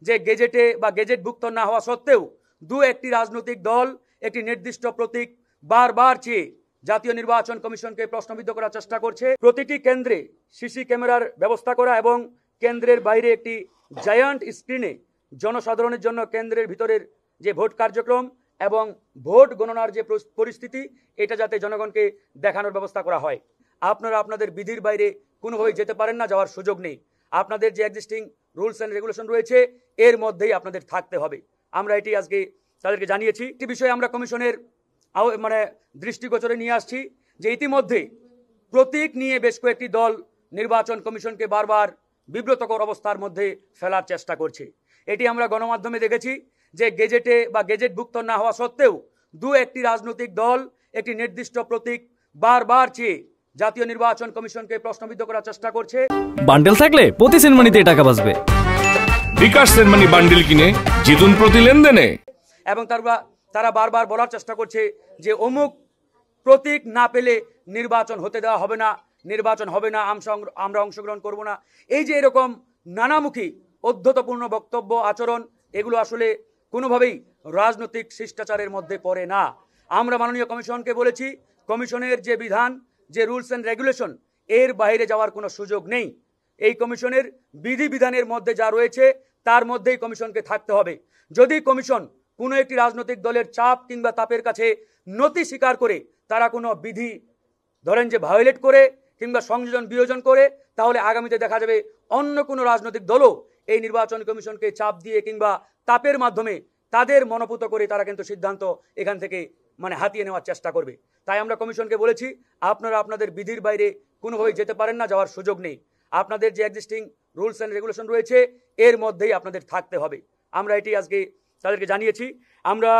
যে গেজেটে বা গেজেটভুক্ত না হওয়া সত্ত্বেও দু একটি রাজনৈতিক দল একটি নির্দিষ্ট প্রতীক বারবার চেয়ে জাতীয় নির্বাচন কমিশনকে প্রশ্নবিদ্ধ করার চেষ্টা করছে। প্রতিটি কেন্দ্রে সিসি ক্যামেরার ব্যবস্থা করা এবং কেন্দ্রের বাইরে একটি জায়ান্ট স্ক্রিনে জনসাধারণের জন্য কেন্দ্রের ভিতরের যে ভোট কার্যক্রম এবং ভোট গণনার যে পরিস্থিতি এটা যাতে জনগণকে দেখানোর ব্যবস্থা করা হয়। আপনারা আপনাদের বিধির বাইরে কোনোভাবেই যেতে পারেন না, যাওয়ার সুযোগ নেই। আপনাদের যে এক্সিস্টিং রুলস অ্যান্ড রেগুলেশন রয়েছে এর মধ্যেই আপনাদের থাকতে হবে। আমরা এটি আজকে তাদেরকে জানিয়েছি। একটি বিষয়ে আমরা কমিশনের দৃষ্টিগোচরে নিয়ে আসছি যে ইতিমধ্যে প্রতীক নিয়ে বেশ কয়েকটি দল নির্বাচন কমিশনকে বারবার বিব্রতকর অবস্থার মধ্যে ফেলার চেষ্টা করছে। এটি আমরা গণমাধ্যমে দেখেছি যে গেজেটে বা গেজেটভুক্ত না হওয়া সত্ত্বেও দু একটি রাজনৈতিক দল একটি নির্দিষ্ট প্রতীক বারবার চেয়ে জাতীয় নির্বাচন কমিশনকে প্রশ্নবিদ্ধ করার চেষ্টা করছে। বান্ডেল থাকলে প্রতি সেনমানিতে টাকা বাঁচবে। বিকাশ সেনমানি বান্ডেল কিনে জিতুন প্রতি লেনদেনে। এবং তারা বারবার বলার চেষ্টা করছে যে অমুক প্রতীক না পেলে নির্বাচন হতে দেওয়া হবে না, নির্বাচন হবে না, আমরা অংশগ্রহণ করব না। এই যে এরকম নানামুখী অধ্যতপূর্ণ বক্তব্য আচরণ, এগুলো আসলে কোনোভাবেই রাজনৈতিক শিষ্টাচারের মধ্যে পড়ে না। আমরা মাননীয় কমিশনকে বলেছি কমিশনের যে বিধান, যে রুলস অ্যান্ড রেগুলেশন, এর বাইরে যাওয়ার কোনো সুযোগ নেই। এই কমিশনের বিধিবিধানের মধ্যে যা রয়েছে তার মধ্যেই কমিশনকে থাকতে হবে। যদি কমিশন কোনো একটি রাজনৈতিক দলের চাপ কিংবা তাপের কাছে নতি স্বীকার করে তারা কোনো বিধি ধরেন যে ভায়োলেট করে কিংবা সংযোজন বিয়োজন করে, তাহলে আগামীতে দেখা যাবে অন্য কোনো রাজনৈতিক দলও এই নির্বাচন কমিশনকে চাপ দিয়ে কিংবা তাপের মাধ্যমে তাদের মনোপুত করে তারা কিন্তু সিদ্ধান্ত এখান থেকে হাতিয়ে নেওয়ার চেষ্টা করবে। তাই আমরা কমিশনকে বলেছি আপনারা আপনাদের বিধির বাইরে কোনোভাবেই যেতে পারেন না, যাওয়ার সুযোগ নেই। আপনাদের যে এক্সিস্টিং রুলস অ্যান্ড রেগুলেশন রয়েছে এর মধ্যেই আপনাদের থাকতে হবে। আমরা এটি আজকে তাদেরকে জানিয়েছি। আমরা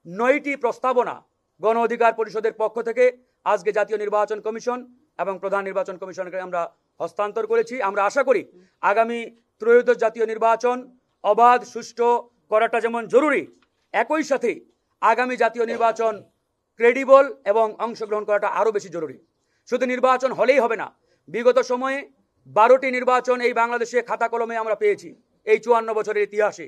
9টি প্রস্তাবনা গণ অধিকার পরিষদের পক্ষ থেকে আজকে জাতীয় নির্বাচন কমিশন এবং প্রধান নির্বাচন কমিশনকে আমরা হস্তান্তর করেছি। আমরা আশা করি আগামী ত্রয়োদশ জাতীয় নির্বাচন অবাধ সুষ্ঠু করাটা যেমন জরুরি, একই সাথে আগামী জাতীয় নির্বাচন ক্রেডিবল এবং অংশগ্রহণ করাটা আরও বেশি জরুরি। শুধু নির্বাচন হলেই হবে না। বিগত সময়ে 12টি নির্বাচন এই বাংলাদেশে খাতা কলমে আমরা পেয়েছি এই 54 বছরের ইতিহাসে,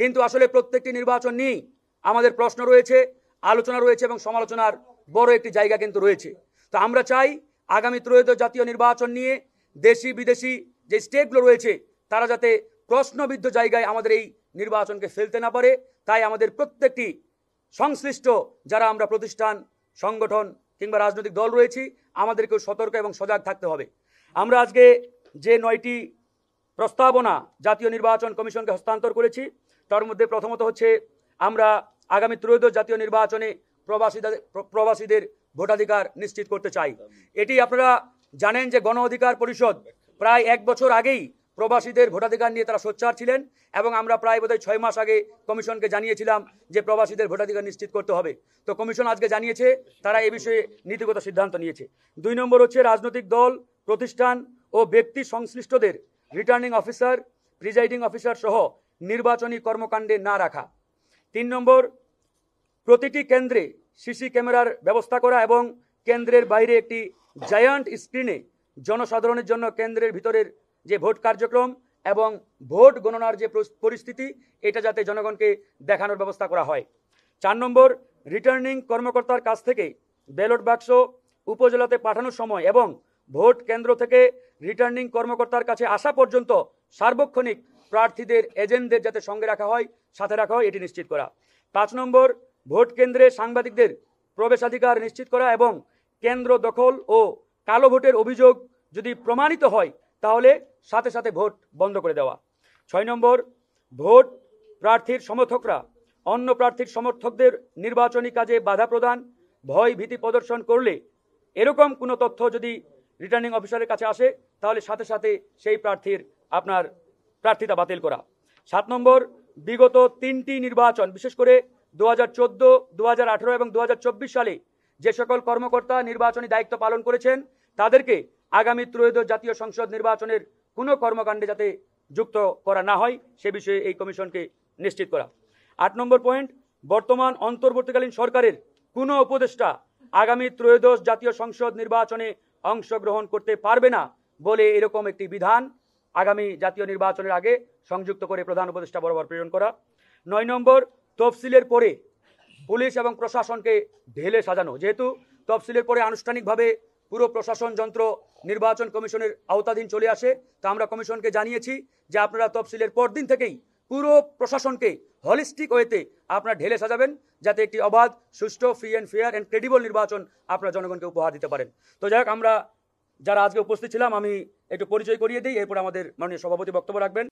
কিন্তু আসলে প্রত্যেকটি নির্বাচন নিয়েই আমাদের প্রশ্ন রয়েছে, আলোচনা রয়েছে এবং সমালোচনার বড় একটি জায়গা কিন্তু রয়েছে। তো আমরা চাই আগামী ত্রয়োদশ জাতীয় নির্বাচন নিয়ে দেশি বিদেশি যে স্টেটগুলো রয়েছে তারা যাতে প্রশ্নবিদ্ধ জায়গায় আমাদের এই নির্বাচনকে ফেলতে না পারে। তাই আমাদের প্রত্যেকটি সংশ্লিষ্ট যারা আমরা প্রতিষ্ঠান, সংগঠন কিংবা রাজনৈতিক দল রয়েছি আমাদেরকেও সতর্ক এবং সজাগ থাকতে হবে। আমরা আজকে যে 9টি প্রস্তাবনা জাতীয় নির্বাচন কমিশনকে হস্তান্তর করেছি তার মধ্যে প্রথমত হচ্ছে আমরা আগামী ত্রয়োদশ জাতীয় নির্বাচনে প্রবাসীদের ভোটাধিকার নিশ্চিত করতে চাই। এটি আপনারা জানেন যে গণ অধিকার পরিষদ প্রায় 1 বছর আগেই প্রবাসীদের ভোটাধিকার নিয়ে তারা সোচ্চার ছিলেন এবং আমরা প্রায় বোধহয় 6 মাস আগে কমিশনকে জানিয়েছিলাম যে প্রবাসীদের ভোটাধিকার নিশ্চিত করতে হবে। তো কমিশন আজকে জানিয়েছে তারা এই বিষয়ে নীতিগত সিদ্ধান্ত নিয়েছে। 2 নম্বর হচ্ছে রাজনৈতিক দল, প্রতিষ্ঠান ও ব্যক্তি সংশ্লিষ্টদের রিটার্নিং অফিসার, প্রিজাইডিং অফিসার সহ নির্বাচনী কর্মকাণ্ডে না রাখা। 3 নম্বর প্রতিটি কেন্দ্রে সিসি ক্যামেরার ব্যবস্থা করা এবং কেন্দ্রের বাইরে একটি জায়ান্ট স্ক্রিনে জনসাধারণের জন্য কেন্দ্রের ভিতরের যে ভোট কার্যক্রম এবং ভোট গণনার যে পরিস্থিতি এটা যাতে জনগণকে দেখানোর ব্যবস্থা করা হয়। 4 নম্বর রিটার্নিং কর্মকর্তার কাছ থেকে ব্যালট বাক্স উপজেলাতে পাঠানোর সময় এবং ভোট কেন্দ্র থেকে রিটার্নিং কর্মকর্তার কাছে আসা পর্যন্ত সার্বক্ষণিক প্রার্থীদের এজেন্টদের যাতে সঙ্গে রাখা হয়, সাথে রাখা হয়, এটি নিশ্চিত করা। 5 নম্বর ভোট কেন্দ্রে সাংবাদিকদের প্রবেশাধিকার নিশ্চিত করা এবং কেন্দ্র দখল ও কালো ভোটের অভিযোগ যদি প্রমাণিত হয় তাহলে সাথে সাথে ভোট বন্ধ করে দেওয়া। 6 নম্বর ভোট প্রার্থীর সমর্থকরা অন্য প্রার্থীর সমর্থকদের নির্বাচনী কাজে বাধা প্রদান, ভয় ভীতি প্রদর্শন করলে এরকম কোনো তথ্য যদি রিটার্নিং অফিসারের কাছে আসে তাহলে সাথে সাথে সেই প্রার্থীর প্রার্থিতা বাতিল করা। 7 নম্বর বিগত 3টি নির্বাচন বিশেষ করে 2014, 2018 এবং 2024 সালে যে সকল কর্মকর্তা নির্বাচনী দায়িত্ব পালন করেছেন তাদেরকে আগামী ত্রয়োদশ জাতীয় সংসদ নির্বাচনের কোনো কর্মকাণ্ডে যাতে যুক্ত করা না হয় সে বিষয়ে এই কমিশনকে নিশ্চিত করা। 8 নম্বর পয়েন্ট বর্তমান অন্তর্বর্তীকালীন সরকারের কোনো উপদেষ্টা আগামী ত্রয়োদশ জাতীয় সংসদ নির্বাচনে অংশগ্রহণ করতে পারবে না বলে এরকম একটি বিধান আগামী জাতীয় নির্বাচনের আগে সংযুক্ত করে প্রধান উপদেষ্টা বরাবর প্রেরণ করা। 9 নম্বর, তফসিলের পরে পুলিশ এবং প্রশাসনকে ঢেলে সাজানো। যেহেতু তফসিলের পরে আনুষ্ঠানিকভাবে পুরো প্রশাসন যন্ত্র নির্বাচন কমিশনের আওতাধীন চলে আসে, তা আমরা কমিশনকে জানিয়েছি যে আপনারা তফসিলের পর দিন থেকেই পুরো প্রশাসনকে হলিস্টিক ওয়েতে আপনারা ঢেলে সাজাবেন, যাতে একটি অবাধ, সুষ্ঠু, free and fair and credible নির্বাচন আপনারা জনগণকে উপহার দিতে পারেন। তো যাই হোক, আমরা যারা আজকে উপস্থিত ছিলাম আমি একটু পরিচয় করিয়ে দিই, এরপর আমাদের মাননীয় সভাপতি বক্তব্য রাখবেন।